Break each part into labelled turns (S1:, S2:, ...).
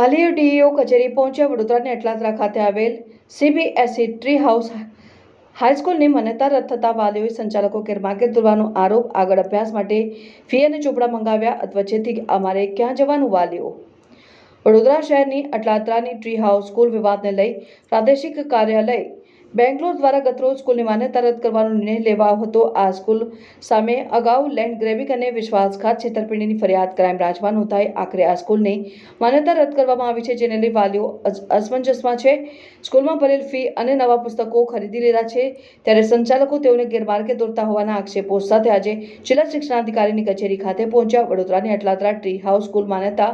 S1: વાલીઓ ડીઈઓ કચેરી પહોંચ્યા. વડોદરાની અટલાદરા ખાતે આવેલ સીબીએસઈ ટ્રી હાઉસ હાઈસ્કૂલની માન્યતા રદ થતા વાલીઓએ સંચાલકો ગેરમાર્ગે દોરવાનો આરોપ. આગળ અભ્યાસ માટે ફી અને ચોપડા મંગાવ્યા વચ્ચેથી અમારે ક્યાં જવાનું? વાલીઓ વડોદરા શહેરની અટલાદરાની ટ્રી હાઉસ સ્કૂલ વિવાદને લઈ પ્રાદેશિક કાર્યાલય બેંગ્લોર દ્વારા ગતરોજ સ્કૂલની માન્યતા રદ કરવાનો નિર્ણય લેવાયો હતો. આ સ્કૂલ સામે અગાઉ લેન્ડ ગ્રેબિંગ અને વિશ્વાસઘાત છેતરપિંડીની ફરિયાદ ક્રાઇમ બ્રાન્ચમાં નોંધાઈ. આખરે આ સ્કૂલની માન્યતા રદ કરવામાં આવી છે, જેને લઈ વાલીઓ અસમંજસમાં છે. સ્કૂલમાં ભરેલ ફી અને નવા પુસ્તકો ખરીદી લીધા છે, ત્યારે સંચાલકો તેઓને ગેરમાર્ગે દોરતા હોવાના આક્ષેપો સાથે આજે જિલ્લા શિક્ષણાધિકારીની કચેરી ખાતે પહોંચ્યા. વડોદરાની અટલાદરા ટ્રી હાઉસ સ્કૂલ માન્યતા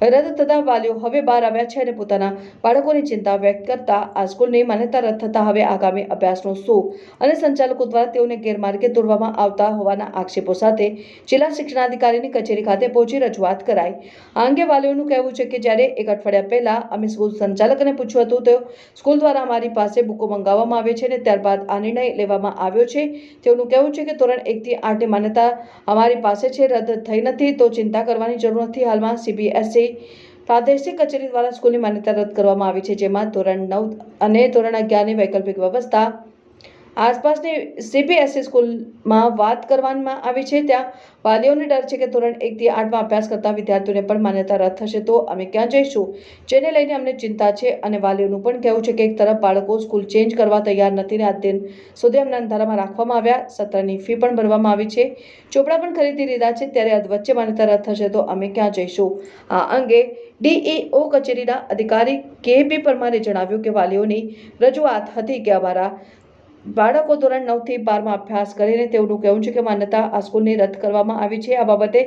S1: રદ થતા વાલીઓ હવે બહાર આવ્યા છે અને પોતાના બાળકોની ચિંતા વ્યક્ત કરતા આ સ્કૂલની માન્યતા રદ થતા હવે આગામી અભ્યાસનો શું અને સંચાલકો દ્વારા તેઓને ગેરમાર્ગે દોરવામાં આવતા હોવાના આક્ષેપો સાથે જિલ્લા શિક્ષણાધિકારીની કચેરી ખાતે પહોંચી રજૂઆત કરાઈ. આ અંગે વાલીઓનું કહેવું છે કે જ્યારે એક અઠવાડિયા પહેલા અમે સ્કૂલ સંચાલકને પૂછ્યું હતું તો સ્કૂલ દ્વારા અમારી પાસે બુકો મંગાવવામાં આવે છે અને ત્યારબાદ આ નિર્ણય લેવામાં આવ્યો છે. તેઓનું કહેવું છે કે ધોરણ 1 થી 8 ની માન્યતા અમારી પાસે છે, રદ થઈ નથી, તો ચિંતા કરવાની જરૂર નથી. હાલમાં સીબીએસઈ પ્રાદેશિક કચેરી દ્વારા સ્કૂલની માન્યતા રદ કરવામાં આવી છે, જેમાં ધોરણ 9 અને ધોરણ 11 ની વૈકલ્પિક વ્યવસ્થા આસપાસની સીબીએસઈ સ્કૂલમાં વાત કરવામાં આવી છે. ત્યાં વાલીઓને ડર છે કે ધોરણ 1 થી 8 માં અભ્યાસ કરતા વિદ્યાર્થીઓને પણ માન્યતા રદ થશે તો અમે ક્યાં જઈશું, જેને લઈને અમને ચિંતા છે. અને વાલીઓનું પણ કહેવું છે કે એક તરફ બાળકો સ્કૂલ ચેન્જ કરવા તૈયાર નથી ને આજ દિન સુધી અમને અંધારામાં રાખવામાં આવ્યા. સત્રની ફી પણ ભરવામાં આવી છે, ચોપડા પણ ખરીદી લીધા છે, ત્યારે આ વચ્ચે માન્યતા રદ થશે તો અમે ક્યાં જઈશું? આ અંગે ડીઈઓ કચેરીના અધિકારી કે.પી. પરમારે જણાવ્યું કે વાલીઓની રજૂઆત હતી કે અમારા બાળકો ધોરણ 9 થી 12 માં અભ્યાસ કરીને તેઓનું કહેવું છે કે માન્યતા આ સ્કૂલની રદ કરવામાં આવી છે. આ બાબતે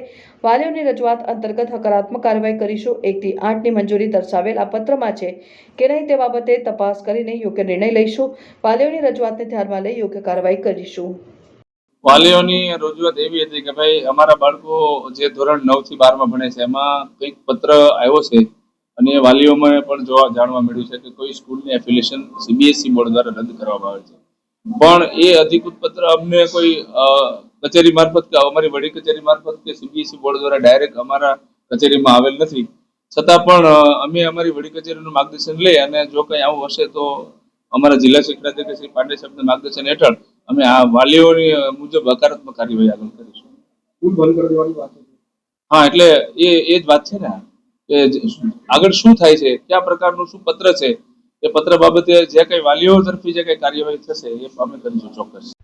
S1: વાલીઓની રજૂઆત અંતર્ગત હકારાત્મક કાર્યવાહી કરીશું. 1 થી 8 ની મંજૂરી દર્શાવેલ આ પત્રમાં છે કે નહીં તે બાબતે તપાસ કરીને યોગ્ય નિર્ણય લઈશું. વાલીઓની રજૂઆતને ધ્યાનમાં લઈ યોગ્ય કાર્યવાહી કરીશું.
S2: વાલીઓની રજૂઆત એવી હતી કે ભાઈ અમારા બાળકો જે ધોરણ 9 થી 12 માં ભણે છે એમાં કંઈક પત્ર આવ્યો છે અને વાલીઓમાં પણ જાણવા મળ્યું છે કે કોઈ સ્કૂલની એફિલિએશન સીબીએસઈ બોર્ડ દ્વારા રદ કરવામાં આવે છે, પણ એ અધિકૃત પત્ર અમને કોઈ કચેરી મારફત કે અમારી વડી કચેરી મારફત કે સીબીએસઈ બોર્ડ દ્વારા ડાયરેક્ટ અમારા કચેરીમાં આવેલ નથી. છતાં પણ અમે અમારી વડી કચેરીનું માર્ગદર્શન લઈ અને જો કંઈ આવું હશે તો અમારા જિલ્લા શિક્ષણાધિકારી શ્રી પાંડે સાહેબના માર્ગદર્શન હેઠળ અમે આ વાલીઓની મુજબ હકારાત્મક કાર્યવાહી આગળ કરીશું.
S3: સ્કૂલ બંધ કરી દેવાની વાત છે.
S2: હા, એટલે એ જ વાત છે ને કે આગળ શું થાય છે, કયા પ્રકારનું શું પત્ર છે, એ પત્ર બાબતે જે કઈ વાલીઓ તરફથી જે કઈ કાર્યવાહી થશે એ અમે કરીશું ચોક્કસ.